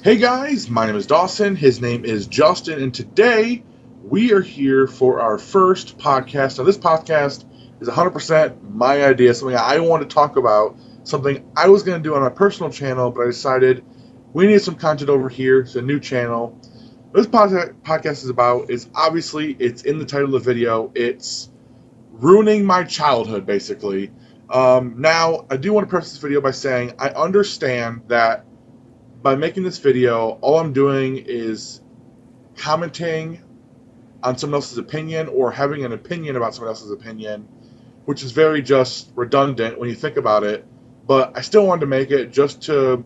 Hey guys, my name is Dawson. His name is Justin, and today we are here for our first podcast. Now, this podcast is 100% my idea, something I want to talk about, something I was going to do on my personal channel, but I decided we need some content over here. It's a new channel. What this podcast is about is obviously it's in the title of the video. It's ruining my childhood, basically. Now, I do want to preface this video by saying I understand that by making this video, all I'm doing is commenting on someone else's opinion or having an opinion about someone else's opinion, which is very just redundant when you think about it. But I still wanted to make it just to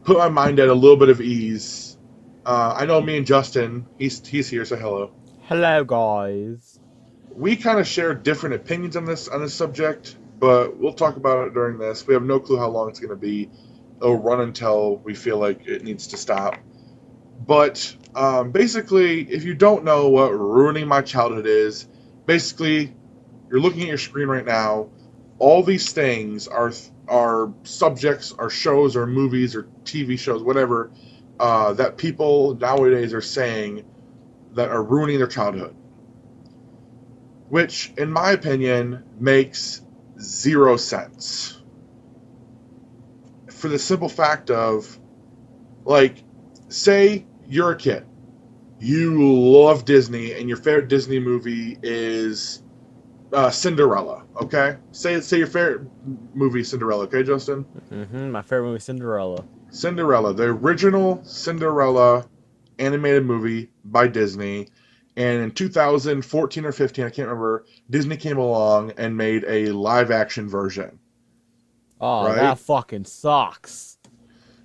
put my mind at a little bit of ease. I know me and Justin, he's here, say hello. Hello, guys. We kind of share different opinions on this subject, but we'll talk about it during this. We have no clue how long it's going to be. It'll run until we feel like it needs to stop. But basically, if you don't know what ruining my childhood is, basically, you're looking at your screen right now. All these things are subjects, are shows, or movies, or TV shows, whatever, that people nowadays are saying that are ruining their childhood. Which, in my opinion, makes zero sense. For the simple fact of, like, say you're a kid, you love Disney, and your favorite Disney movie is Cinderella. Okay, say your favorite movie is Cinderella. Okay, Justin. My favorite movie, Cinderella. Cinderella, the original Cinderella animated movie by Disney, and in 2014 or 15, I can't remember, Disney came along and made a live action version. Oh, Right? that fucking sucks.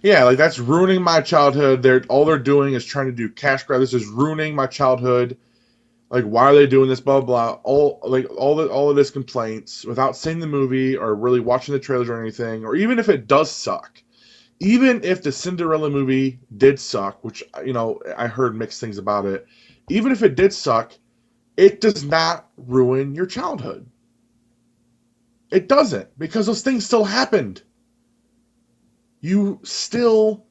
Yeah, like that's ruining my childhood. They're doing is trying to do cash grab. This is ruining my childhood. Like, why are they doing this? Blah blah. All of this complaints without seeing the movie or really watching the trailers or anything, or even if it does suck. Even if the Cinderella movie did suck, which I heard mixed things about it. Even if it did suck, it does not ruin your childhood. It doesn't, because those things still happened. You still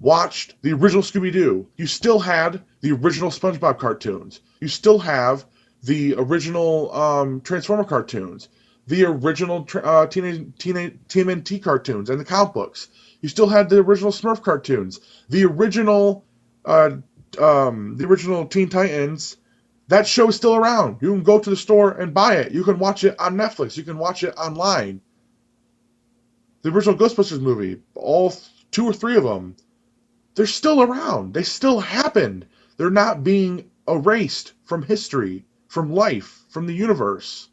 watched the original Scooby Doo. You still had the original SpongeBob cartoons. You still have the original Transformer cartoons, the original teenage TMNT cartoons, and the comic books. You still had the original Smurf cartoons, uh, the original Teen Titans. That show is still around. You can go to the store and buy it. You can watch it on Netflix. You can watch it online. The original Ghostbusters movie, all two or three of them, they're still around. They still happened. They're not being erased from history, from life, from the universe.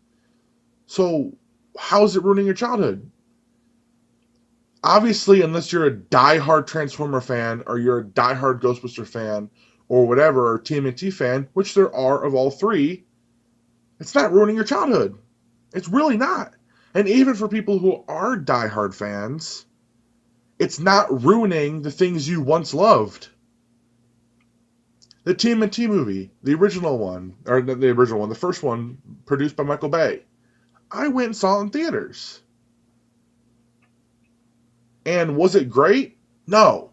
So, how is it ruining your childhood? Obviously, unless you're a diehard Transformer fan or you're a diehard Ghostbuster fan or whatever, or TMNT fan, which there are of all three, it's not ruining your childhood. It's really not. And even for people who are diehard fans, it's not ruining the things you once loved. The TMNT movie, the original one, or the original one, the first one, produced by Michael Bay. I went and saw it in theaters. And was it great? No.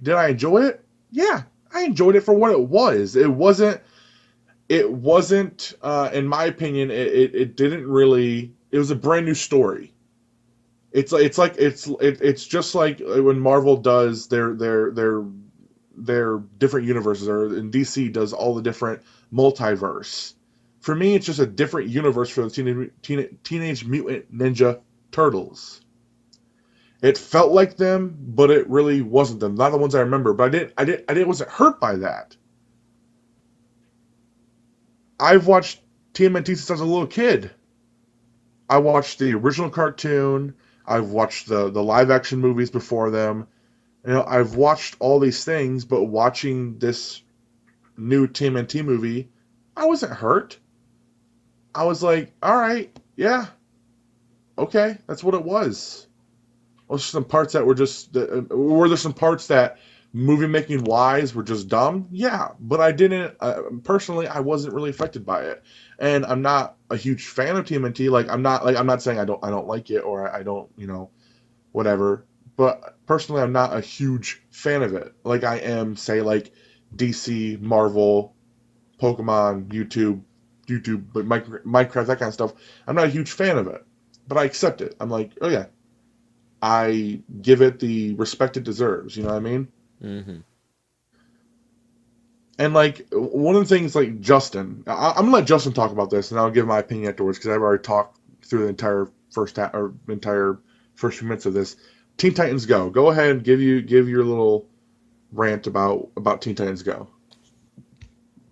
Did I enjoy it? Yeah, I enjoyed it for what it was. It wasn't. It wasn't. In my opinion, it didn't really. It was a brand new story. It's just like when Marvel does their different universes, or in DC does all the different multiverse. For me, it's just a different universe for the Teenage Mutant Ninja Turtles. It felt like them, but it really wasn't them. Not the ones I remember, but I wasn't hurt by that. I've watched TMNT since I was a little kid. I watched the original cartoon. I've watched the live action movies before them. I've watched all these things, but watching this new TMNT movie, I wasn't hurt. I was like, all right, yeah, okay, that's what it was. Was some parts that were there some parts that movie making wise were just dumb? Yeah, but I didn't personally. I wasn't really affected by it, and I'm not a huge fan of TMNT. I'm not saying I don't like it or I don't whatever. but personally, I'm not a huge fan of it. Like I am, say, like DC, Marvel, Pokemon, but Minecraft, that kind of stuff. I'm not a huge fan of it, but I accept it. I'm like, oh yeah, I give it the respect it deserves. You know what I mean? Mm-hmm. And like one of the things, like Justin, I'm gonna let Justin talk about this, and I'll give my opinion afterwards because I've already talked through the entire entire first few minutes of this. Teen Titans Go. Go ahead and give your little rant about Teen Titans Go.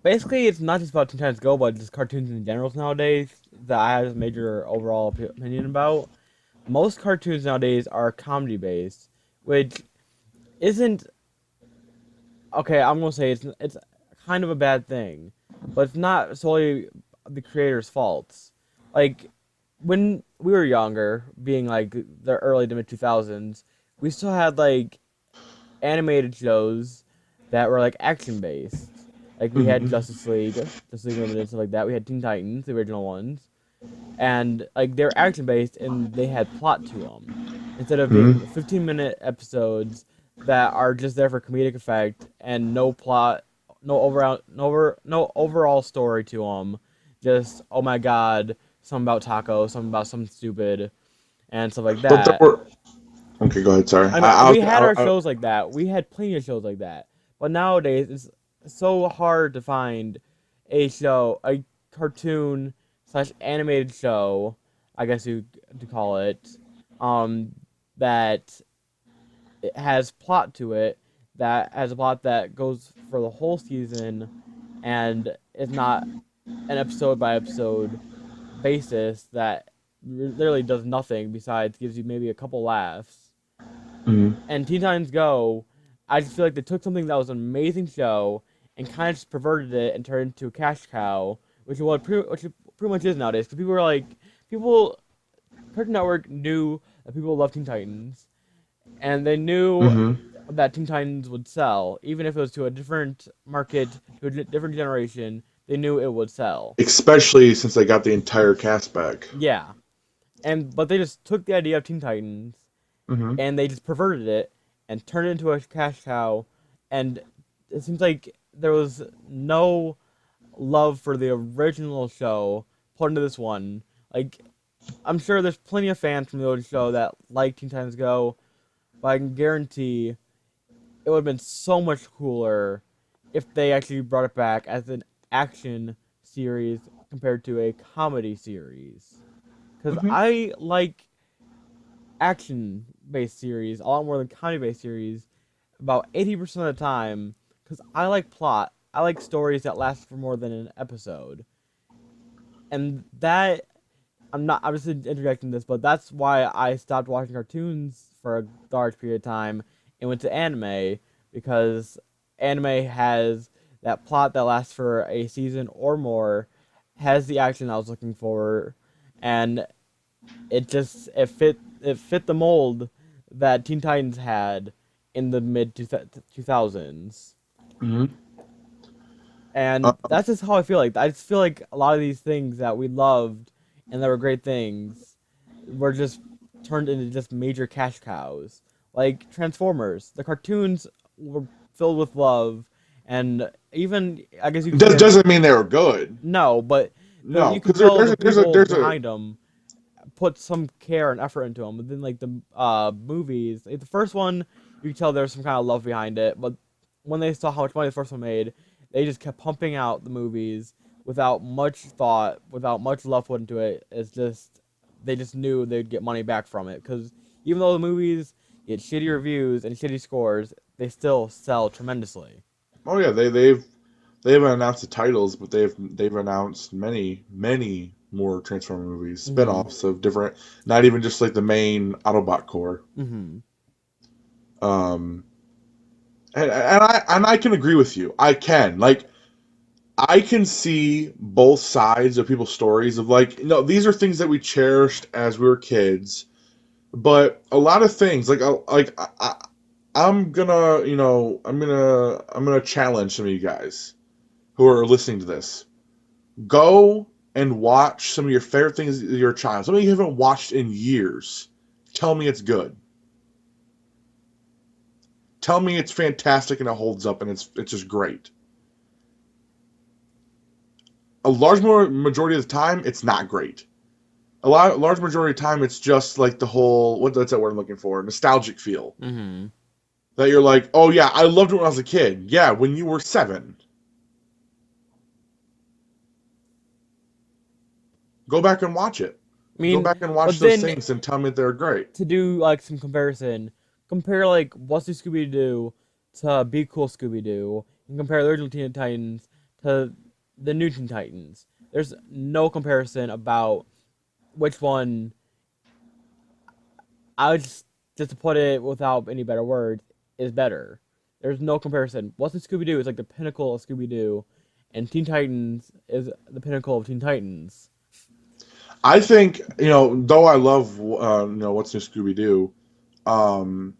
Basically, it's not just about Teen Titans Go, but just cartoons in general nowadays that I have a major overall opinion about. Most cartoons nowadays are comedy based, which isn't okay. I'm gonna say it's kind of a bad thing, but it's not solely the creator's faults. Like when we were younger, being like the early to mid 2000s, we still had like animated shows that were like action based. Like we had Mm-hmm. Justice League Limited, stuff like that. We had Teen Titans, the original ones, and like they're action based and they had plot to them instead of being Mm-hmm. 15-minute episodes that are just there for comedic effect and no plot, no overall story to them. Just oh my god, something about taco, something about something stupid, and stuff like But there that. were okay. Go ahead. Sorry. I mean, we had our shows like that. We had plenty of shows like that. But nowadays, it's so hard to find a cartoon slash animated show, I guess you to call it, um, that it has plot to it, that has a plot that goes for the whole season, and it's not an episode by episode basis that literally does nothing besides gives you maybe a couple laughs. Mhm. And Teen Titans Go, I just feel like they took something that was an amazing show and kind of just perverted it and turned it into a cash cow, which it pretty much is nowadays. Because people, Cartoon Network knew that people love Teen Titans, and they knew Mhm. that Teen Titans would sell, even if it was to a different market, to a different generation. They knew it would sell. Especially since they got the entire cast back. Yeah, but they just took the idea of Teen Titans Mhm. and they just perverted it and turned it into a cash cow. And it seems like there was no love for the original show put into this one. Like, I'm sure there's plenty of fans from the old show that like Teen Titans Go, but I can guarantee it would have been so much cooler if they actually brought it back as an action series compared to a comedy series. Because Mhm. I like action based series a lot more than comedy based series about 80% of the time because I like plot. I like stories that last for more than an episode. And that I'm just interjecting this, but that's why I stopped watching cartoons for a large period of time and went to anime because anime has that plot that lasts for a season or more, has the action I was looking for, and it fit the mold that Teen Titans had in the mid 2000s. Mhm. And that's just how I feel like. I just feel like a lot of these things that we loved and that were great things were just turned into just major cash cows. Like Transformers, the cartoons were filled with love, and even I guess you could say Doesn't mean they were good. no, but No, you could because tell the people there's a behind them put some care and effort into them. But then like the movies, like the first one, you could tell there's some kind of love behind it. But when they saw how much money the first one made, they just kept pumping out the movies without much thought, without much love put into it. It's just they just knew they'd get money back from it because even though the movies get shitty reviews and shitty scores, they still sell tremendously. oh yeah, they haven't announced the titles, but they've announced many more Transformer movies, Mhm. spin-offs of different, not even just like the main Autobot core. Mhm. Um, and I can agree with you. I can like I can see both sides of people's stories of like, these are things that we cherished as we were kids, but a lot of things I'm gonna, I'm gonna challenge some of you guys who are listening to this. Go and watch some of your favorite things as your child. Something you haven't watched in years. Tell me it's good. Tell me it's fantastic and it holds up and it's just great. A large majority of the time, it's not great. Large majority of the time, it's just like the whole what's that word I'm looking for? Nostalgic feel. Mm-hmm. That you're like, oh yeah, I loved it when I was a kid. Yeah, when you were 7. Go back and watch it. I Go mean, back and watch but those then things and tell me they're great. to do like some comparison, compare like What's New Scooby Doo to Be Cool Scooby Doo, and compare the original Teen Titans to the new Teen Titans. There's no comparison about which one. I would just to put it without any better words is better. There's no comparison. What's New Scooby Doo is like the pinnacle of Scooby Doo, and Teen Titans is the pinnacle of Teen Titans. I think, though I love, What's New Scooby Doo, Mr.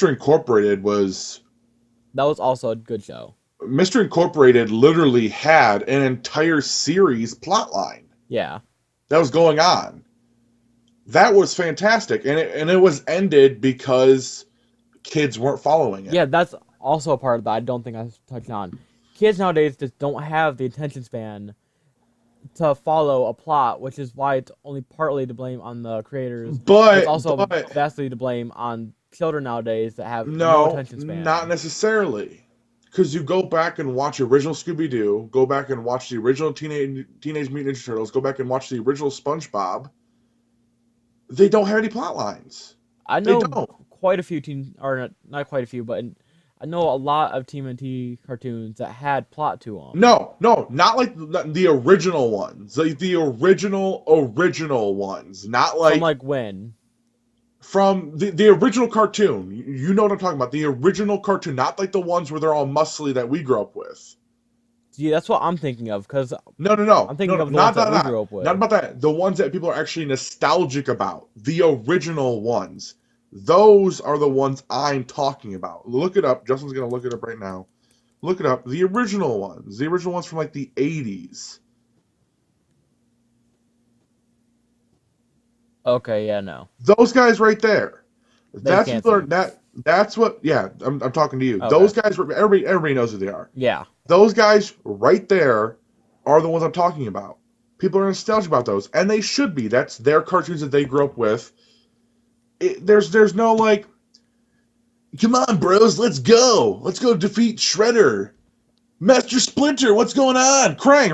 Incorporated was. That was also a good show. Mr. Incorporated literally had an entire series plotline. Yeah. That was going on. That was fantastic, and it was ended because kids weren't following it. Yeah, that's also a part that I don't think I touched on. Kids nowadays just don't have the attention span to follow a plot, which is why it's only partly to blame on the creators. But it's also vastly to blame on children nowadays that have no attention span. Not necessarily. Because you go back and watch original Scooby-Doo, go back and watch the original Teenage Mutant Ninja Turtles, go back and watch the original SpongeBob. They don't have any plot lines. I know quite a few not quite a few, but I know a lot of TMNT cartoons that had plot to them. No, not like the original ones. Like the original ones. Not like... From like when? From the original cartoon. You know what I'm talking about. The original cartoon. Not like the ones where they're all muscly that we grew up with. Yeah, that's what I'm thinking of. Because No. I'm thinking of the ones that we grew up with. Not about that. The ones that people are actually nostalgic about. The original ones. Those are the ones I'm talking about. Look it up. Justin's going to look it up right now. Look it up. The original ones. The original ones from like the 80s. Okay, yeah, no. Those guys right there. That's what. Yeah, I'm talking to you. Okay. Those guys. Everybody knows who they are. Yeah. Those guys right there are the ones I'm talking about. People are nostalgic about those, and they should be. That's their cartoons that they grew up with. There's no like, come on, bros, let's go defeat Shredder, Master Splinter. What's going on, Krang?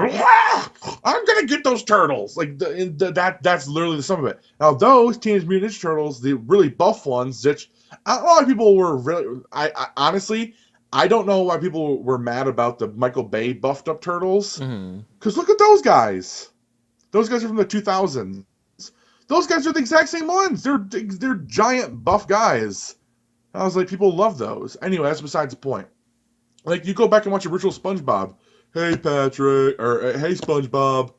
I'm gonna get those turtles. Like that's literally the sum of it. Now those Teenage Mutant Ninja Turtles, the really buff ones, which a lot of people were really. I honestly, I don't know why people were mad about the Michael Bay buffed up turtles. Because look at those guys. Those guys are from the 2000s. Those guys are the exact same ones. They're giant buff guys. I was like, people love those. Anyway, that's besides the point. Like, you go back and watch original SpongeBob. Hey, Patrick. Or, hey, SpongeBob.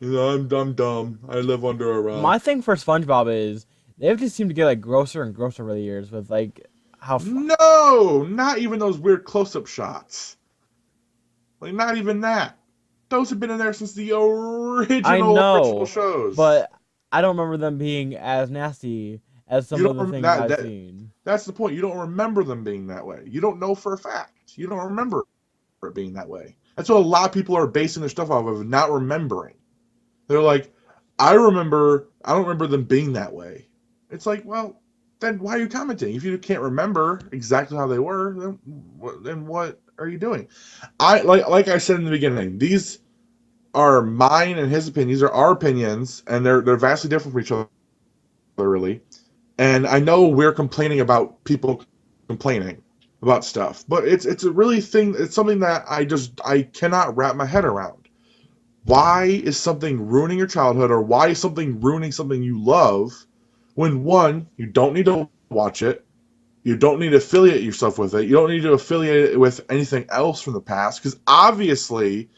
I'm dumb. I live under a rock. My thing for SpongeBob is they've just seemed to get, like, grosser and grosser over the years with, like, how... No! Not even those weird close-up shots. Like, not even that. Those have been in there since the original shows. But I don't remember them being as nasty as some of the things I've seen. That's the point. You don't remember them being that way. You don't know for a fact. You don't remember it being that way. That's what a lot of people are basing their stuff off of, not remembering. They're like, I don't remember them being that way. It's like, well, then why are you commenting? If you can't remember exactly how they were, then what are you doing? Like I said in the beginning, these are mine and his opinion. These are our opinions, and they're vastly different from each other, really. And I know we're complaining about people complaining about stuff, but it's a really thing. It's something that I cannot wrap my head around. Why is something ruining your childhood, or why is something ruining something you love, when one, you don't need to watch it, you don't need to affiliate yourself with it, you don't need to affiliate it with anything else from the past, because obviously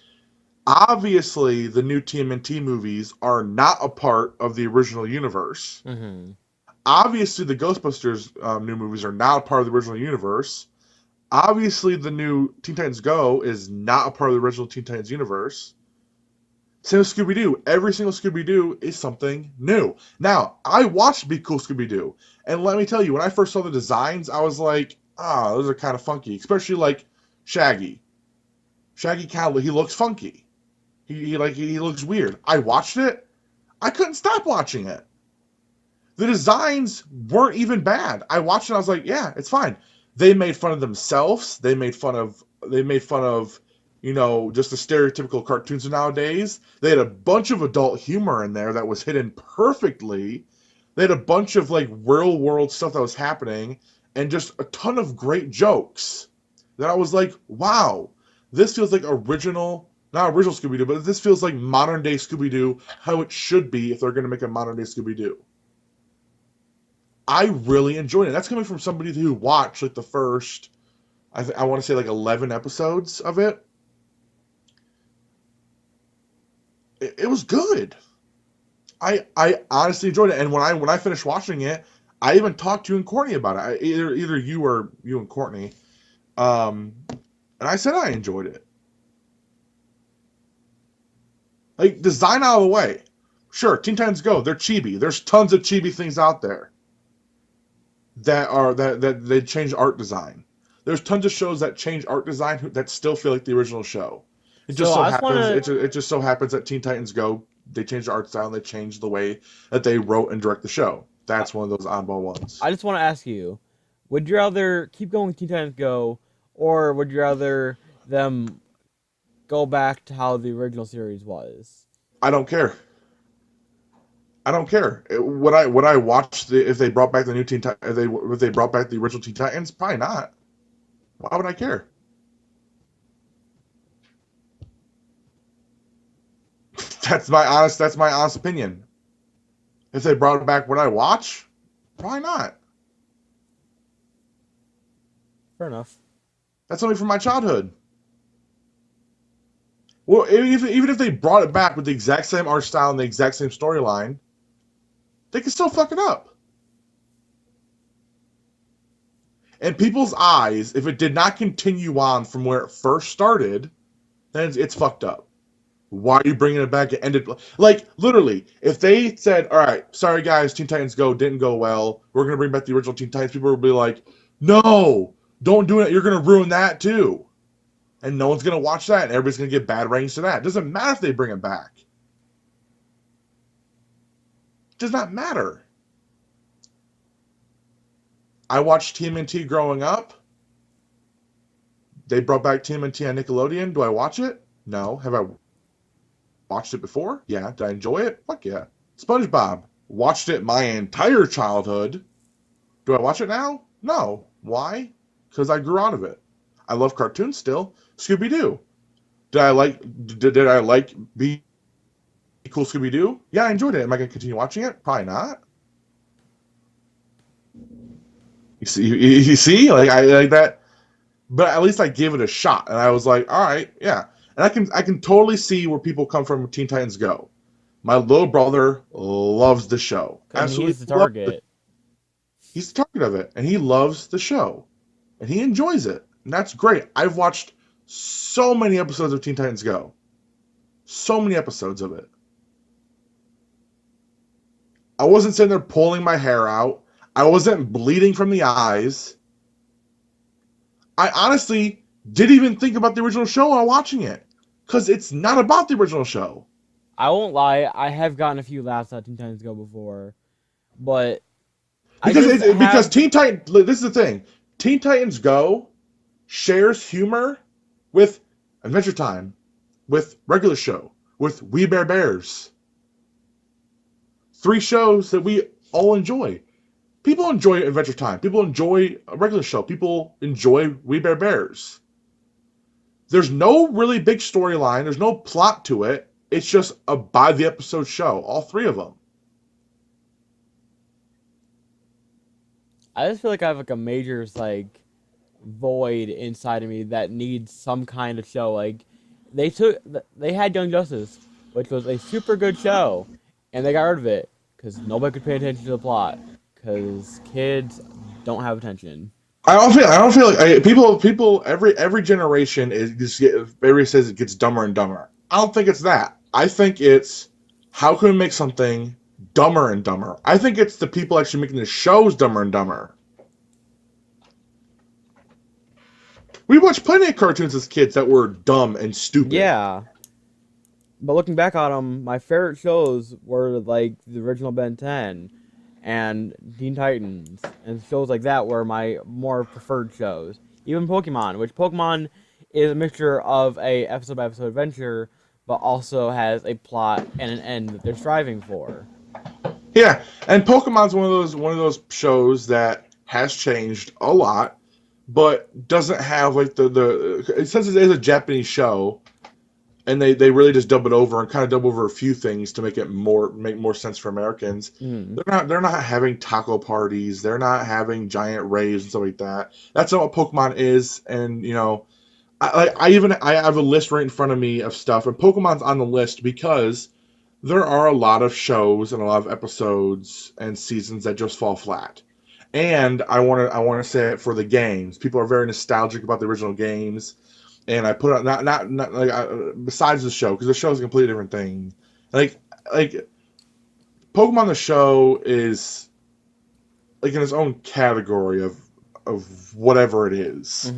the new TMNT movies are not a part of the original universe. Mm-hmm. Obviously, the Ghostbusters new movies are not a part of the original universe. Obviously, the new Teen Titans Go is not a part of the original Teen Titans universe. Same with Scooby-Doo. Every single Scooby-Doo is something new. Now, I watched Be Cool Scooby-Doo, and let me tell you, when I first saw the designs, I was like, those are kind of funky. Especially like Shaggy. Shaggy Cowley, he looks funky. He looks weird. I watched it. I couldn't stop watching it. The designs weren't even bad. I watched it. I was like, yeah, it's fine. They made fun of themselves. They made fun of just the stereotypical cartoons of nowadays. They had a bunch of adult humor in there that was hidden perfectly. They had a bunch of like real world stuff that was happening and just a ton of great jokes that I was like, wow, this feels like not original Scooby-Doo, but this feels like modern day Scooby-Doo, how it should be if they're going to make a modern day Scooby-Doo. I really enjoyed it. That's coming from somebody who watched like the first, I want to say like 11 episodes of it. It was good. I honestly enjoyed it, and when I finished watching it, I even talked to you and Courtney about it. Either you or you and Courtney, and I said I enjoyed it. Like, design out of the way. Sure, Teen Titans Go, they're chibi. There's tons of chibi things out there that they change art design. There's tons of shows that change art design that still feel like the original show. It just so happens that Teen Titans Go, they changed the art style and they changed the way that they wrote and direct the show. That's one of those oddball ones. I just want to ask you, would you rather keep going with Teen Titans Go, or would you rather them go back to how the original series was? I don't care. Would I watch if they brought back the new if they brought back the original Teen Titans? Probably not. Why would I care? That's my honest opinion. If they brought it back, would I watch? Probably not. Fair enough. That's something from my childhood. Well, even if they brought it back with the exact same art style and the exact same storyline, they can still fuck it up. In people's eyes, if it did not continue on from where it first started, then it's fucked up. Why are you bringing it back? It ended like literally. If they said, "All right, sorry guys, Teen Titans Go didn't go well. We're gonna bring back the original Teen Titans," people would be like, "No, don't do it. You're gonna ruin that too." And no one's gonna watch that, and everybody's gonna get bad ratings to that. It doesn't matter if they bring it back. It does not matter. I watched TMNT growing up. They brought back TMNT on Nickelodeon. Do I watch it? No. Have I watched it before? Yeah. Did I enjoy it? Fuck yeah. SpongeBob. Watched it my entire childhood. Do I watch it now? No. Why? Because I grew out of it. I love cartoons still. Scooby-Doo. Did I like Be Cool Scooby-Doo? Yeah, I enjoyed it. Am I going to continue watching it? Probably not. You see, like I like that, but at least I gave it a shot, and I was like, all right, yeah. And I can totally see where people come from with Teen Titans Go. My little brother loves the show. Absolutely, he's the target. He's the target of it, and he loves the show, and he enjoys it, and that's great. I've watched so many episodes of Teen Titans Go, so many episodes of it. I wasn't sitting there pulling my hair out. I wasn't bleeding from the eyes. I honestly didn't even think about the original show while watching it, because it's not about the original show. I won't lie, I have gotten a few laughs at Teen Titans Go before, but because Teen Titans. This is the thing: Teen Titans Go shares humor with Adventure Time, with Regular Show, with We Bare Bears. 3 shows that we all enjoy. People enjoy Adventure Time. People enjoy a Regular Show. People enjoy We Bare Bears. There's no really big storyline. There's no plot to it. It's just a by-the-episode show. All 3 of them. I just feel like I have like a major like void inside of me that needs some kind of show. Like they had Young Justice, which was a super good show, and they got rid of it because nobody could pay attention to the plot because kids don't have attention. I don't feel like people every generation everybody says it gets dumber and dumber. I don't think it's that. I think it's how can we make something dumber and dumber. I think it's the people actually making the shows dumber and dumber. We watched plenty of cartoons as kids that were dumb and stupid. Yeah, but looking back on them, my favorite shows were like the original Ben 10 and Teen Titans, and shows like that were my more preferred shows. Even Pokemon, which Pokemon is a mixture of a episode by episode adventure, but also has a plot and an end that they're striving for. Yeah, and Pokemon's one of those shows that has changed a lot, but doesn't have like the since it is a Japanese show, and they really just dub it over and kind of dub over a few things to make more sense for Americans. Mm. They're not having taco parties. They're not having giant raves and stuff like that. That's not what Pokemon is. And I have a list right in front of me of stuff, and Pokemon's on the list because there are a lot of shows and a lot of episodes and seasons that just fall flat. And I want to say it for the games. People are very nostalgic about the original games, and I put on not like besides the show, because the show is a completely different thing. Like Pokemon the show is like in its own category of whatever it is.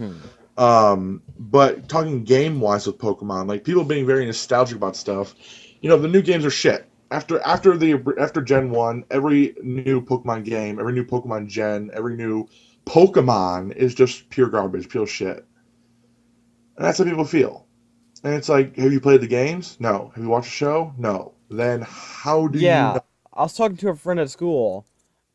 But talking game wise with Pokemon, like people being very nostalgic about stuff, the new games are shit. After Gen 1, every new Pokemon game, every new Pokemon Gen, every new Pokemon is just pure garbage, pure shit. And that's how people feel. And it's like, have you played the games? No. Have you watched the show? No. Then how do you Yeah, know? I was talking to a friend at school,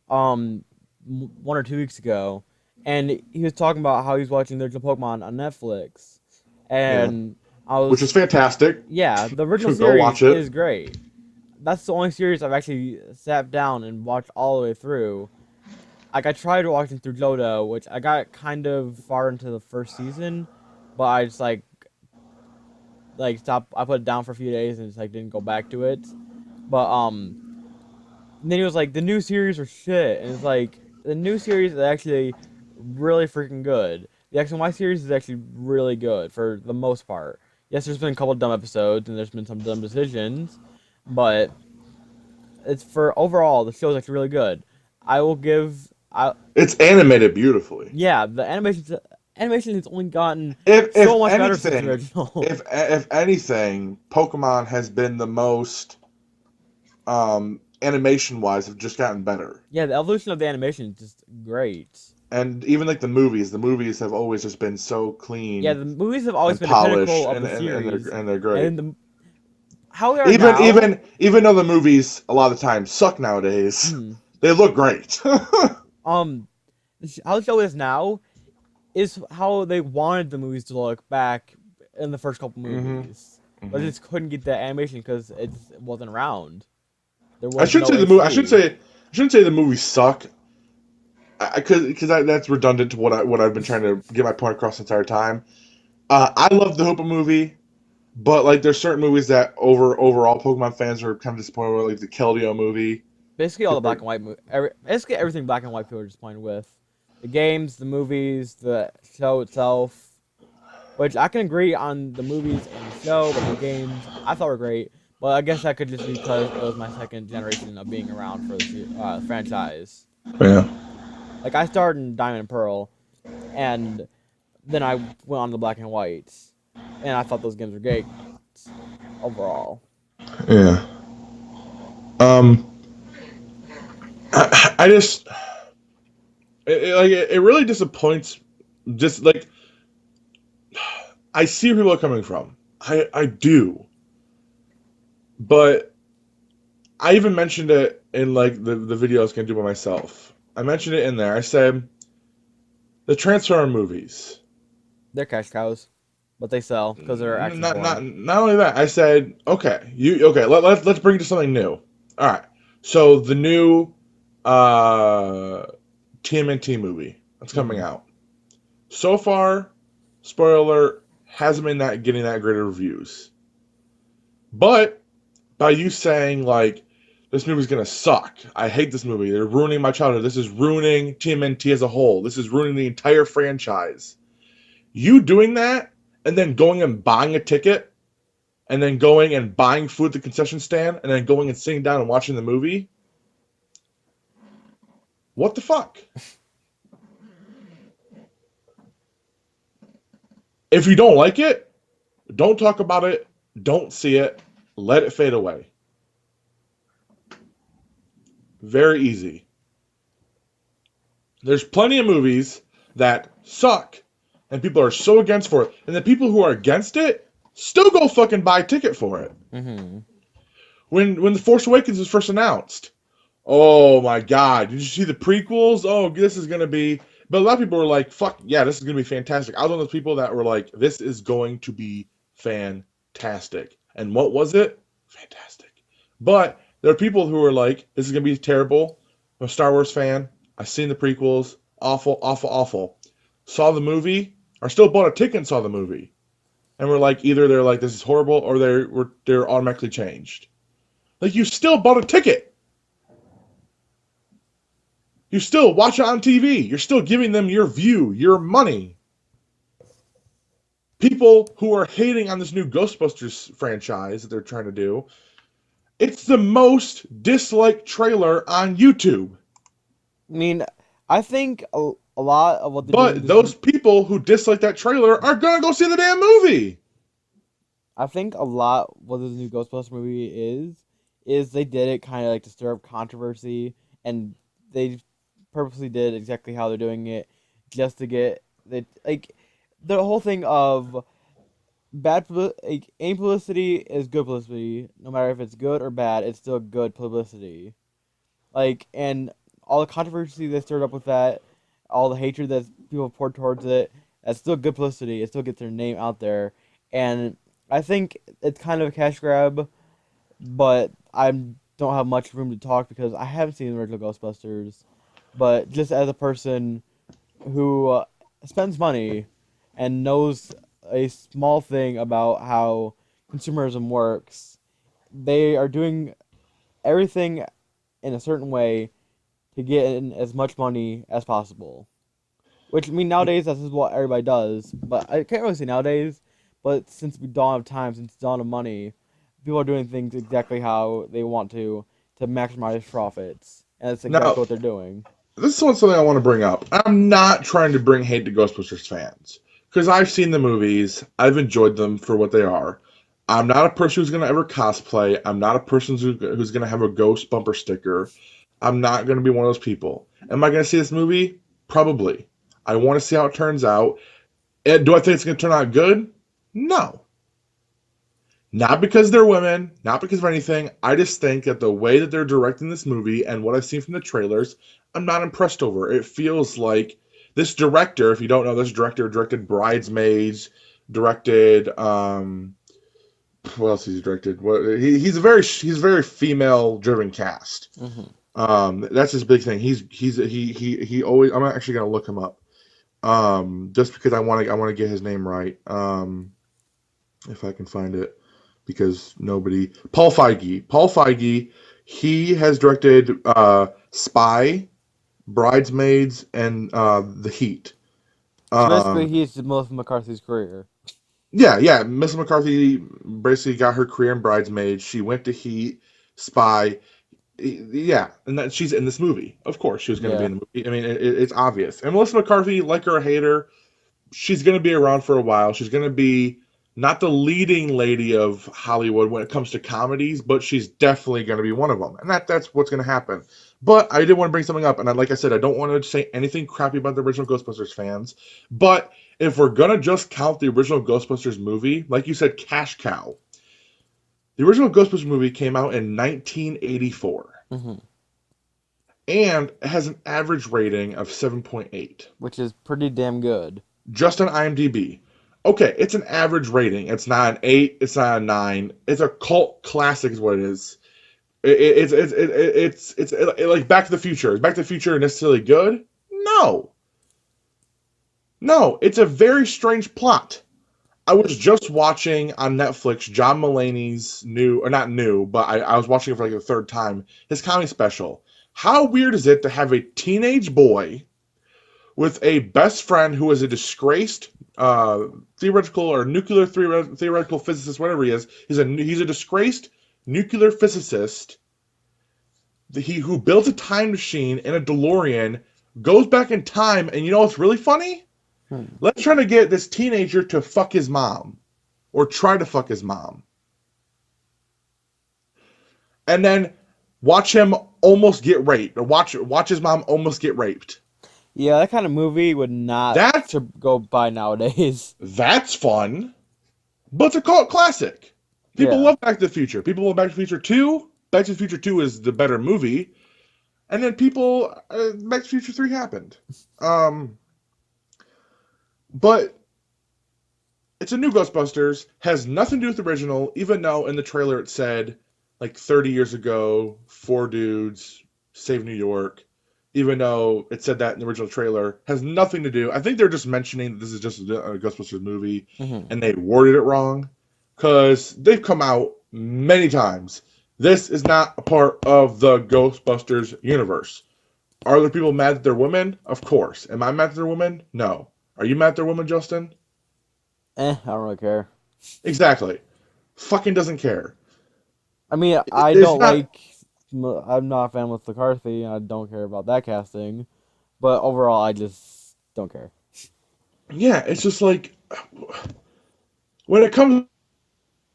1 or 2 weeks ago, and he was talking about how he's watching the original Pokemon on Netflix, Yeah. and I Which is was, fantastic. yeah, the original Go watch series it. is great. That's the only series I've actually sat down and watched all the way through. Like I tried watching through Johto, which I got kind of far into the first season, but I just like stopped. I put it down for a few days and just like didn't go back to it. But and then he was like, the new series are shit, and it's like the new series is actually really freaking good. The X and Y series is actually really good for the most part. Yes, there's been a couple dumb episodes and there's been some dumb decisions, but it's for overall the show's actually really good. I will give, It's animated beautifully. yeah, the animation has only gotten If so much better since the anything, original. if anything, Pokemon has been the most animation wise have just gotten better. Yeah, the evolution of the animation is just great. And even like the movies have always just been so Yeah, clean the movies have always and been the polished, pinnacle of and the and, and series, they're and they're great. and how we are Even now. even even though the movies a lot of the time suck nowadays, Hmm, they look great. um, how the show is now is how they wanted the movies to look back in the first couple hmm movies, but they hmm just couldn't get that animation because it wasn't around. There I was shouldn't no say the movie. I should HD. say I shouldn't say the movies suck. Because that's redundant to what I've been trying to get my point across the entire time. I love the Hoopa movie, but like there's certain movies that overall Pokemon fans are kind of disappointed with, like the Keldeo movie. Basically, all the black and white basically everything black and white people are disappointed with. The games, the movies, the show itself. Which I can agree on the movies and the show, but the games I thought were great. But I guess that could just be because it was my second generation of being around for the franchise. Yeah. Like I started in Diamond and Pearl, and then I went on to Black and White, and I thought those games were great overall. Yeah. Um. I just it really disappoints. Just like I see where people are coming from. I do, but I even mentioned it in like the video I was gonna do by myself. I mentioned it in there. I said the Transformer movies. They're cash cows, but they sell because they're action porn. Not only that. I said okay. Let's bring it to something new. All right. So the new uh, TMNT movie that's coming Hmm. out. So far, spoiler alert, hasn't been that getting that great of reviews. But by you saying like this movie's gonna suck, I hate this movie. They're ruining my childhood. This is ruining TMNT as a whole. This is ruining the entire franchise. You doing that and then going and buying a ticket and then going and buying food at the concession stand and then going and sitting down and watching the movie. What the fuck? If you don't like it, don't talk about it, don't see it, let it fade away. Very easy. There's plenty of movies that suck and people are so against for it, and the people who are against it still go fucking buy a ticket for it. Mm-hmm. When The Force Awakens was first announced, oh my god, did you see the prequels? Oh, this is gonna be. But a lot of people were like, fuck yeah, this is gonna be fantastic. I was one of those people that were like, this is going to be fantastic. And what was it? Fantastic. But there are people who are like, this is gonna be terrible. I'm a Star Wars fan. I've seen the prequels. Awful, awful, awful. Saw the movie, or still bought a ticket and saw the movie. And we're like, either they're like, this is horrible, or they're automatically changed. Like, you still bought a ticket. You still watch it on TV. You're still giving them your view, your money. People who are hating on this new Ghostbusters franchise that they're trying to do, it's the most disliked trailer on YouTube. I mean, I think a lot of what But those people who dislike that trailer are gonna go see the damn movie. I think a lot what the new Ghostbusters movie is they did it kind of like to stir up controversy, and they purposely did exactly how they're doing it just to get the whole thing of any publicity is good publicity, no matter if it's good or bad, it's still good publicity. And all the controversy they stirred up with that, all the hatred that people poured towards it, that's still good publicity. It still gets their name out there, and I think it's kind of a cash grab, but I don't have much room to talk because I haven't seen the original Ghostbusters. But just as a person who spends money and knows a small thing about how consumerism works, they are doing everything in a certain way to get in as much money as possible. Which, I mean, nowadays, this is what everybody does. But I can't really say nowadays, but since the dawn of time, since the dawn of money, people are doing things exactly how they want to maximize profits. And that's exactly what they're doing. This is something I want to bring up. I'm not trying to bring hate to Ghostbusters fans. Because I've seen the movies. I've enjoyed them for what they are. I'm not a person who's going to ever cosplay. I'm not a person who's going to have a ghost bumper sticker. I'm not going to be one of those people. Am I going to see this movie? Probably. I want to see how it turns out. And do I think it's going to turn out good? No. Not because they're women, not because of anything. I just think that the way that they're directing this movie and what I've seen from the trailers, I'm not impressed over. It feels like this director, if you don't know, this director directed Bridesmaids, directed what else has he directed? He's a very female driven cast. Mm-hmm. That's his big thing. He always. I'm actually gonna look him up. Just because I want to get his name right. If I can find it, because nobody. Paul Feige. He has directed Spy, Bridesmaids, and The Heat. So basically, he's Melissa McCarthy's career. Yeah. Melissa McCarthy basically got her career in Bridesmaids. She went to Heat, Spy. Yeah, and she's in this movie. Of course, she was going to be in the movie. I mean, it's obvious. And Melissa McCarthy, like her or hate her, she's going to be around for a while. She's going to be not the leading lady of Hollywood when it comes to comedies, but she's definitely going to be one of them. And that's what's going to happen. But I did want to bring something up, and like I said, I don't want to say anything crappy about the original Ghostbusters fans. But if we're going to just count the original Ghostbusters movie, like you said, cash cow. The original Ghostbusters movie came out in 1984. Mm-hmm. And it has an average rating of 7.8. Which is pretty damn good. Just on IMDb. Okay, it's an average rating. It's not an 8. It's not a 9. It's a cult classic is what it is. It's like Back to the Future. Is Back to the Future necessarily good? No. No, it's a very strange plot. I was just watching on Netflix John Mulaney's I was watching it for like the third time, his comedy special. How weird is it to have a teenage boy with a best friend who is a disgraced theoretical or nuclear theoretical physicist, whatever he is. He's a disgraced nuclear physicist. He who built a time machine in a DeLorean, goes back in time, and you know what's really funny? Let's try to get this teenager to fuck his mom, or try to fuck his mom, and then watch him almost get raped, or watch his mom almost get raped. Yeah, that kind of movie would not That go by nowadays. that's fun, but it's a cult classic. People Yeah. love Back to the Future. People love Back to the Future 2. Back to the Future 2 is the better movie. And then Back to the Future 3 happened. But it's a new Ghostbusters, has nothing to do with the original, even though in the trailer it said, like 30 years ago, 4 dudes saved New York. Even though it said that in the original trailer, has nothing to do. I think they're just mentioning that this is just a Ghostbusters movie, and they worded it wrong, because they've come out many times. This is not a part of the Ghostbusters universe. Are there people mad that they're women? Of course. Am I mad that they're women? No. Are you mad that they're women, Justin? I don't really care. Exactly. Fucking doesn't care. I mean, I'm not a fan with McCarthy, and I don't care about that casting. But overall, I just don't care. Yeah, it's just like, when it comes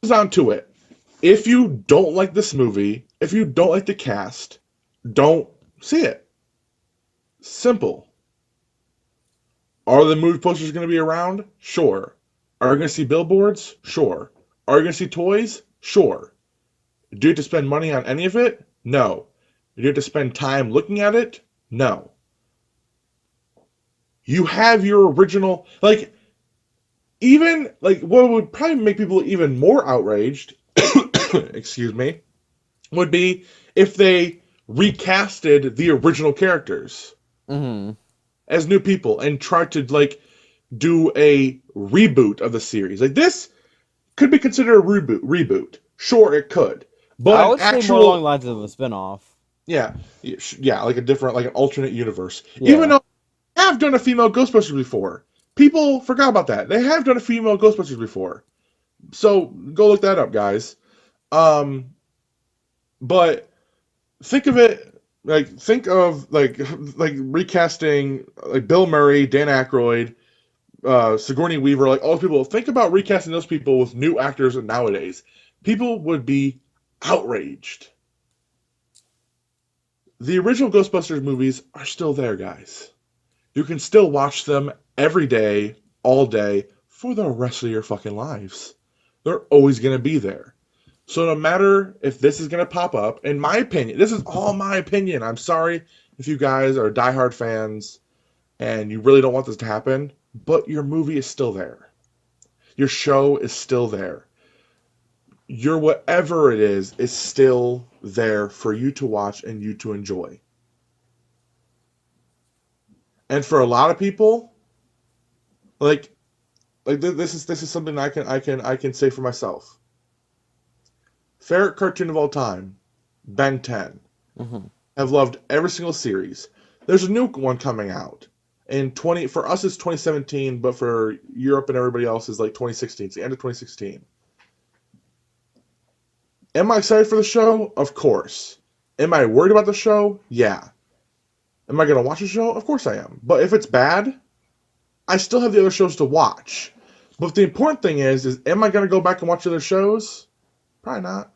down to it, if you don't like this movie, if you don't like the cast, don't see it. Simple. Are the movie posters going to be around? Sure. Are you going to see billboards? Sure. Are you going to see toys? Sure. Do you have to spend money on any of it? No. Do you have to spend time looking at it? No. You have your original, like, even, like, what would probably make people even more outraged, excuse me, would be if they recasted the original characters as new people and tried to, like, do a reboot of the series. Like, this could be considered a reboot. Sure, it could. But I would say more along the lines of a spinoff. Yeah, like a different, like an alternate universe. Yeah. Even though they have done a female Ghostbusters before. People forgot about that. They have done a female Ghostbusters before. So go look that up, guys. But think of it think of recasting like Bill Murray, Dan Aykroyd, Sigourney Weaver, like all those people. Think about recasting those people with new actors nowadays. People would be outraged. The original Ghostbusters movies are still there, guys. You can still watch them every day, all day, for the rest of your fucking lives. They're always going to be there. So no matter if this is going to pop up, in my opinion, this is all my opinion. I'm sorry if you guys are diehard fans and you really don't want this to happen, but your movie is still there. Your show is still there. Your whatever it is still there for you to watch and you to enjoy. And for a lot of people, this is something I can say for myself. Favorite cartoon of all time, Ben 10. I've loved every single series. There's a new one coming out. For us it's 2017, but for Europe and everybody else is like 2016. It's the end of 2016. Am I excited for the show? Of course. Am I worried about the show? Yeah. Am I going to watch the show? Of course I am. But if it's bad, I still have the other shows to watch. But the important thing is am I going to go back and watch other shows? Probably not.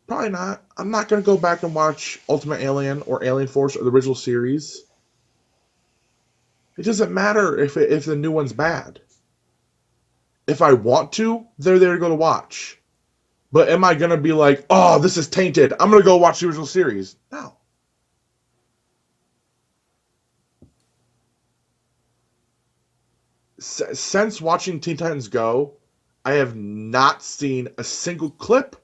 Probably not. I'm not going to go back and watch Ultimate Alien or Alien Force or the original series. It doesn't matter if the new one's bad. If I want to, they're there to go to watch. But am I going to be like, oh, this is tainted, I'm going to go watch the original series? No. Since watching Teen Titans Go, I have not seen a single clip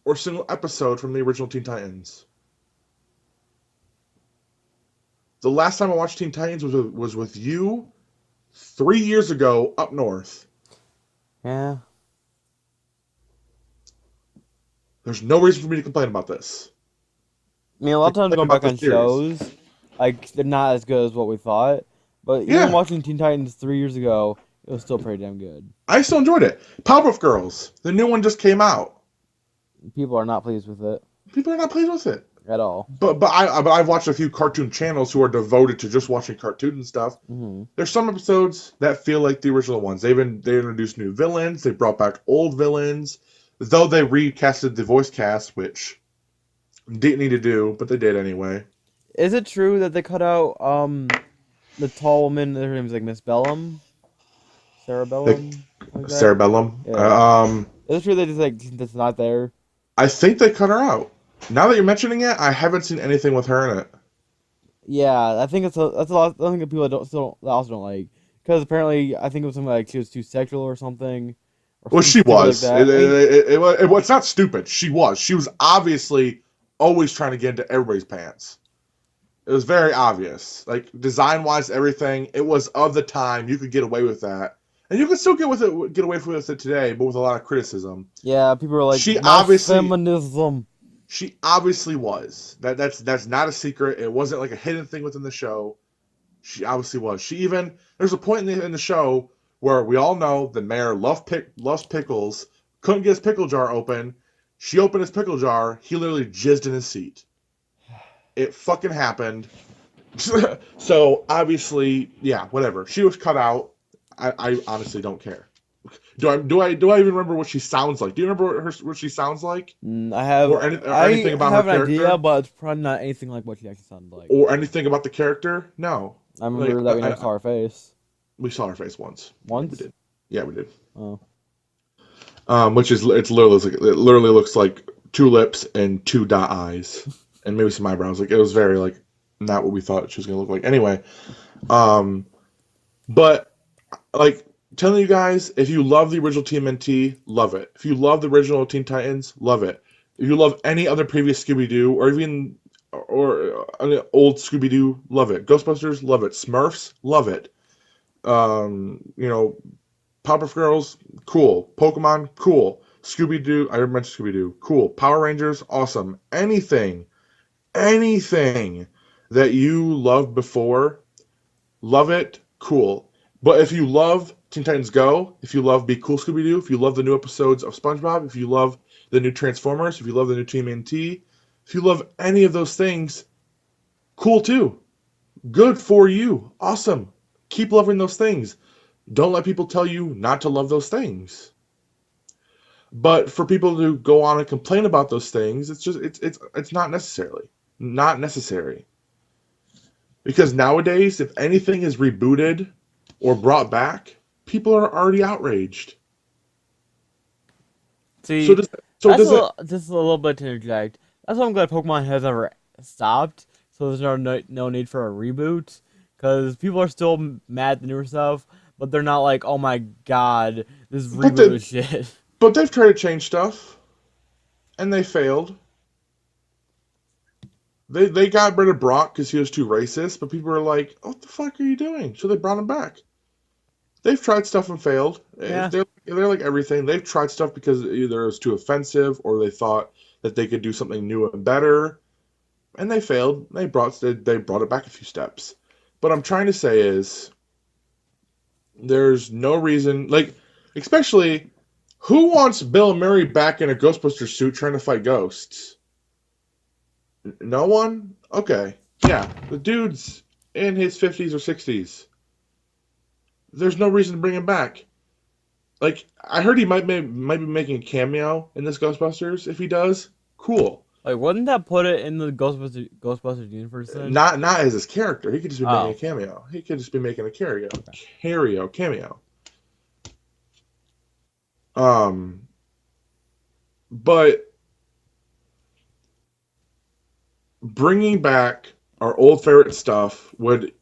or single episode from the original Teen Titans. The last time I watched Teen Titans was with you 3 years ago up north. Yeah. There's no reason for me to complain about this. I mean, a lot of times going back on shows, Like they're not as good as what we thought. But even Yeah, watching Teen Titans 3 years ago, it was still pretty damn good. I still enjoyed it. Powerpuff Girls, the new one just came out. People are not pleased with it People are not pleased with it. at all. But I've watched a few cartoon channels who are devoted to just watching cartoons and stuff. Hmm. There's some episodes that feel like the original ones. They introduced new villains. They brought back old villains. Though they recasted the voice cast, which didn't need to do, but they did anyway. Is it true that they cut out the tall woman? Her name's like Miss Bellum, Sarah Like Bellum, like that? Cerebellum. Yeah. Is it true that just like that's not there? I think they cut her out. Now that you're mentioning it, I haven't seen anything with her in it. Yeah, I think that's a lot. I think that people that also don't like because apparently I think it was something like she was too sexual or something, or Well, something she stupid like was. that. I mean, It's not stupid. She was. She was obviously always trying to get into everybody's pants. It was very obvious. Like design wise, everything. It was of the time. You could get away with that, and you can still get away with it today, but with a lot of criticism. yeah, people are like, She my obviously, feminism. she obviously was. That's not a secret. It wasn't like a hidden thing within the show. She obviously was. There's a point in the show where we all know the mayor loves pickles. Couldn't get his pickle jar open. She opened his pickle jar. He literally jizzed in his seat. It fucking happened. So obviously, yeah, whatever. She was cut out. I honestly don't care. Do I even remember what she sounds like? Do you remember what she sounds like, or anything about I her have an idea, character, but it's probably not anything like what she actually sounded like. or anything about the character? No. I Like remember that we never saw her face we saw her face once. Yeah, we once. did. Yeah, we did. Oh, Which is it literally looks like two lips and two dot eyes, and maybe some eyebrows. Like it was very like not what we thought she was gonna look like. Anyway, um, but like telling you guys, if you love the original TMNT, love it. If you love the original Teen Titans, love it. If you love any other previous Scooby Doo or even old Scooby Doo, love it. Ghostbusters, love it. Smurfs, love it. You know, Powerpuff Girls, cool. Pokemon, cool. Scooby Doo, I mentioned Scooby Doo, cool. Power Rangers, awesome. Anything that you loved before, love it, cool. But if you love Teen Titans Go, if you love Be Cool Scooby Doo, if you love the new episodes of SpongeBob, if you love the new Transformers, if you love the new TMNT, if you love any of those things, cool too. Good for you. Awesome. Keep loving those things. Don't let people tell you not to love those things. But for people to go on and complain about those things, it's not necessary. Because nowadays, if anything is rebooted or brought back, people are already outraged. So see, does so does it? just a little bit to interject. That's why I'm glad Pokemon has ever stopped. So there's no need for a reboot because people are still mad at the newer stuff, but they're not like, oh my god, this But reboot they is shit. but they've tried to change stuff and they failed. They got rid of Brock because he was too racist, but people were like, "What the fuck are you doing?" So they brought him back. They've tried stuff and failed. Yeah. They're like everything. They've tried stuff because either it was too offensive or they thought that they could do something new and better, and they failed. They brought it back a few steps. But I'm trying to say is there's no reason like especially who wants Bill Murray back in a Ghostbuster suit trying to fight ghosts? No one? Okay. Yeah, the dude's in his 50s or 60s. There's no reason to bring him back. Like I heard he might be making a cameo in this Ghostbusters. If he does, cool. Like, wouldn't that put it in the Ghostbusters universe then? Not as his character. He could just be making a Oh, cameo. He could just be making a okay. cameo. Um, but bringing back our old favorite stuff would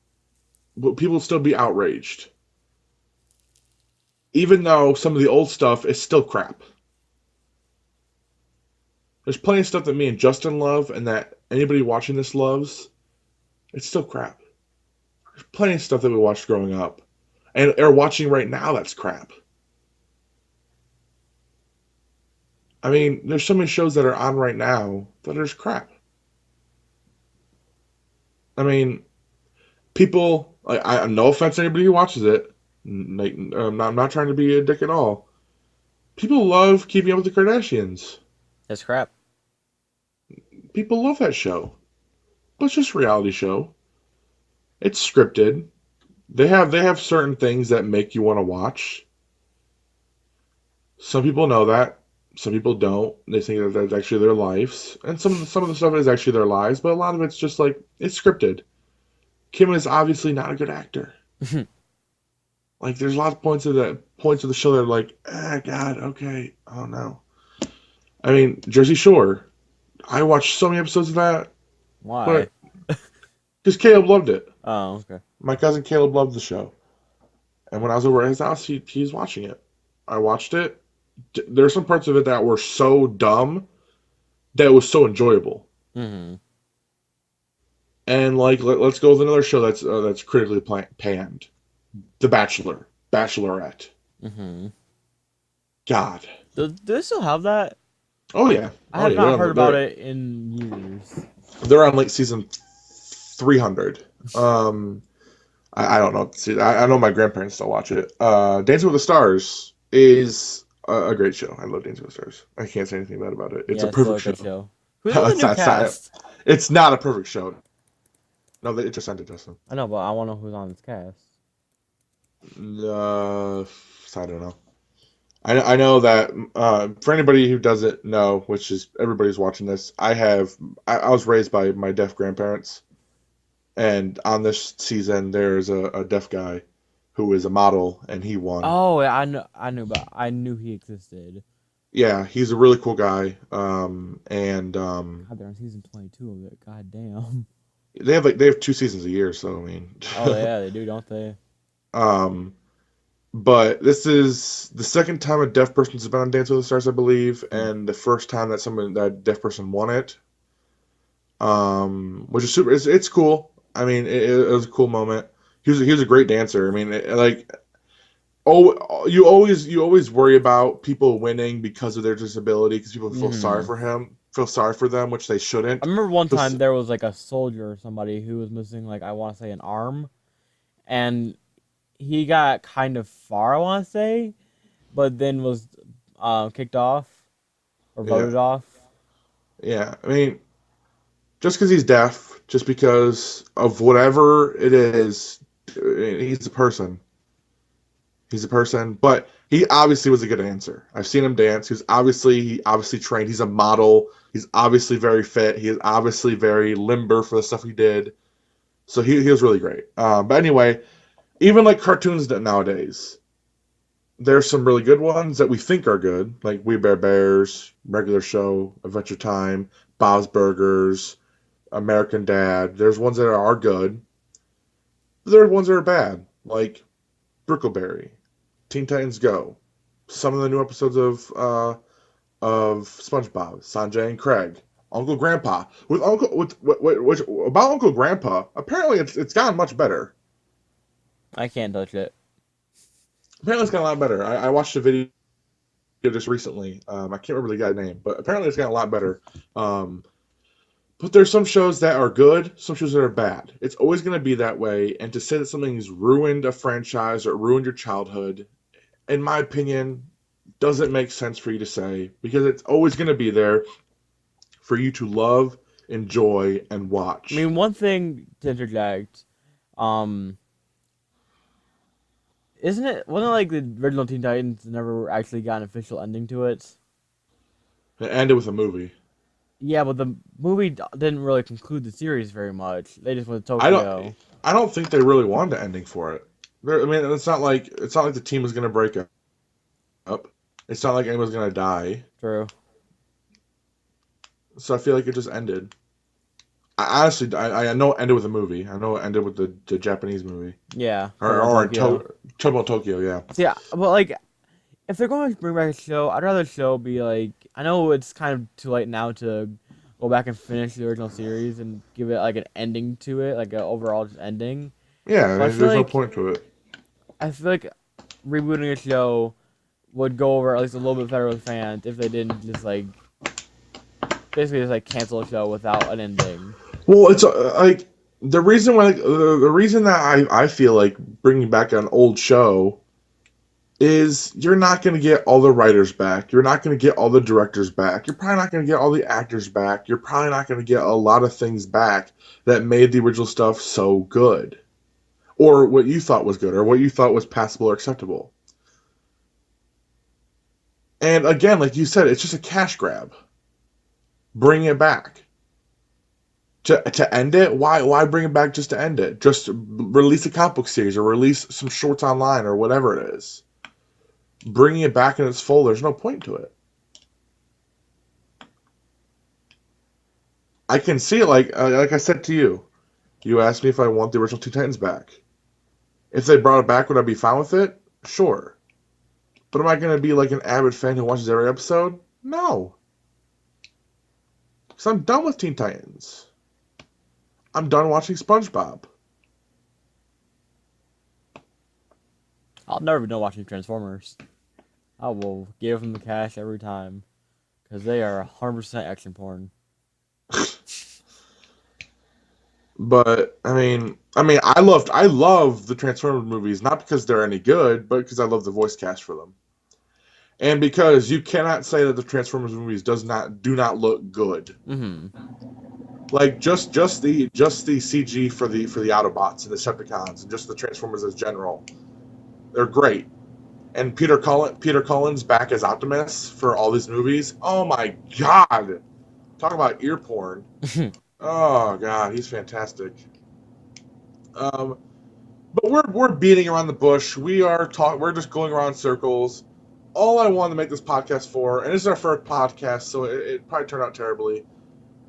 people still be outraged, even though some of the old stuff is still crap. There's plenty of stuff that me and Justin love, and that anybody watching this loves. It's still crap. There's plenty of stuff that we watched growing up, and are watching right now that's crap. I mean, there's so many shows that are on right now that are just crap. I mean, people, like, no offense to anybody who watches it. Like, I'm not trying to be a dick at all. People love Keeping Up with the Kardashians. That's crap. People love that show. But it's just a reality show. It's scripted. They have certain things that make you want to watch. Some people know that. Some people don't. They think that that's actually their lives, and some of the stuff is actually their lives. But a lot of it's just like it's scripted. Kim is obviously not a good actor. Like there's a lot of points of the show that are like, God, okay, oh no. I mean, Jersey Shore. I watched so many episodes of that, Why? but because Caleb loved it. Oh, okay. My cousin Caleb loved the show, and when I was over at his house, he's watching it. I watched it. There's some parts of it that were so dumb that was so enjoyable. Mm-hmm. And like, let's go with another show that's critically panned, The Bachelor, Bachelorette. Mm-hmm. God. Do they still have that? Oh yeah. I Oh have yeah. not heard about it in years. They're on like season 300. I don't know. See, I know my grandparents still watch it. Dancing with the Stars is a great show. I love Dancing with the Stars. I can't say anything bad about it. It's Yeah, a it's still a perfect good show. show. Who's on the new cast? It's not a perfect show. No, it just ended, Justin. I know, but I want to know who's on this cast. I don't know. I know that for anybody who doesn't know, which is everybody's watching this, I was raised by my deaf grandparents, and on this season there's a deaf guy who is a model, and he won. Oh, yeah, I knew he existed. Yeah, he's a really cool guy. God, they're on season 22 of it. God damn. They have 2 seasons a year, so I mean. Oh yeah, they do, don't they? But this is the second time a deaf person's been on Dance with the Stars, I believe, and the first time that deaf person won it. Which is super. It's cool. I mean, it was a cool moment. He was a great dancer. I mean, you always worry about people winning because of their disability because people feel sorry for them, which they shouldn't. I remember one time there was like a soldier or somebody who was missing, like, I want to say an arm, and he got kind of far, I want to say, but then was kicked off or voted off. Yeah, I mean, just because he's deaf, just because of whatever it is, he's a person. He's a person, but he obviously was a good dancer. I've seen him dance. He obviously trained. He's a model. He's obviously very fit. He is obviously very limber for the stuff he did. So he was really great. But anyway, even like cartoons nowadays, there's some really good ones that we think are good, like We Bare Bears, Regular Show, Adventure Time, Bob's Burgers, American Dad. There's ones that are good. But there are ones that are bad, like Brickleberry, Teen Titans Go, some of the new episodes of SpongeBob, Sanjay and Craig, Uncle Grandpa. About Uncle Grandpa, apparently it's gotten much better. I can't touch it. Apparently it's gotten a lot better. I watched a video just recently. I can't remember the guy's name, but apparently it's gotten a lot better. But there's some shows that are good, some shows that are bad. It's always going to be that way. And to say that something's ruined a franchise or ruined your childhood, in my opinion, doesn't make sense for you to say because it's always going to be there for you to love, enjoy, and watch. I mean, one thing to interject, wasn't it like the original Teen Titans never actually got an official ending to it? It ended with a movie. Yeah, but the movie didn't really conclude the series very much. They just went to Tokyo. I don't think they really wanted an ending for it. I mean, it's not like the team was going to break up. It's not like anyone's going to die. True. So I feel like it just ended. I know it ended with a movie. I know it ended with the Japanese movie. Yeah. Or Tokyo, yeah. Yeah, but like, if they're going to bring back a show, I'd rather the show be like, I know it's kind of too late now to go back and finish the original series and give it like an ending to it, like an overall just ending. Yeah, there's no point to it. I feel like rebooting a show would go over at least a little bit better with fans if they didn't just like basically just like cancel a show without an ending. Well, it's like the reason that I feel like bringing back an old show is you're not going to get all the writers back. You're not going to get all the directors back. You're probably not going to get all the actors back. You're probably not going to get a lot of things back that made the original stuff so good, or what you thought was good, or what you thought was passable or acceptable. And again, like you said, it's just a cash grab. Bring it back. To end it, why bring it back just to end it? Just release a comic book series or release some shorts online or whatever it is. Bringing it back in its full, there's no point to it. I can see it like I said to you. You asked me if I want the original Teen Titans back. If they brought it back, would I be fine with it? Sure. But am I going to be like an avid fan who watches every episode? No. Because I'm done with Teen Titans. I'm done watching SpongeBob. I'll never be done watching Transformers. I will give them the cash every time. Because they are 100% action porn. But I love the Transformers movies, not because they're any good, but because I love the voice cast for them. And because you cannot say that the Transformers movies do not look good. Mm-hmm. Like just the CG for the Autobots and the Decepticons and just the Transformers as general, they're great. And Peter Cullen's back as Optimus for all these movies. Oh my god, talk about ear porn. Oh god, he's fantastic. But we're beating around the bush. We're just going around in circles. All I wanted to make this podcast for, and this is our first podcast, so it probably turned out terribly,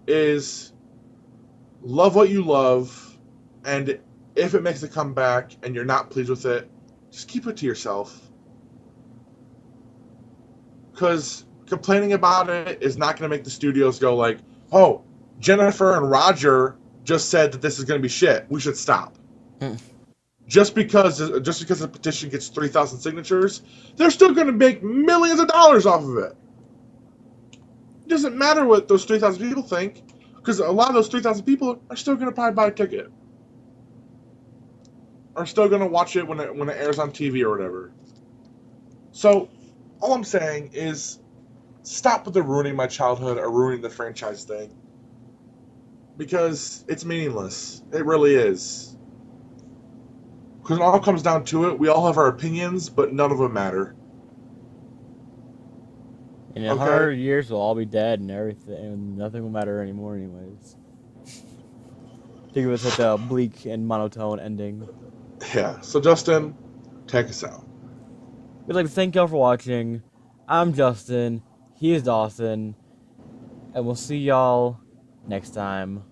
is love what you love, and if it makes a comeback and you're not pleased with it, just keep it to yourself. Because complaining about it is not going to make the studios go like, oh, Jennifer and Roger just said that this is going to be shit. We should stop. Just because the petition gets 3,000 signatures, they're still going to make millions of dollars off of it. It doesn't matter what those 3,000 people think, because a lot of those 3,000 people are still going to probably buy a ticket. Are still going to watch it when it airs on TV or whatever. So, all I'm saying is, stop with the ruining my childhood or ruining the franchise thing. Because it's meaningless. It really is. Because it all comes down to it, we all have our opinions, but none of them matter. In 100 years, we'll all be dead and everything, and nothing will matter anymore anyways. Think of it such a bleak and monotone ending. Yeah, so Justin, take us out. We'd like to thank y'all for watching. I'm Justin, he is Dawson, and we'll see y'all next time.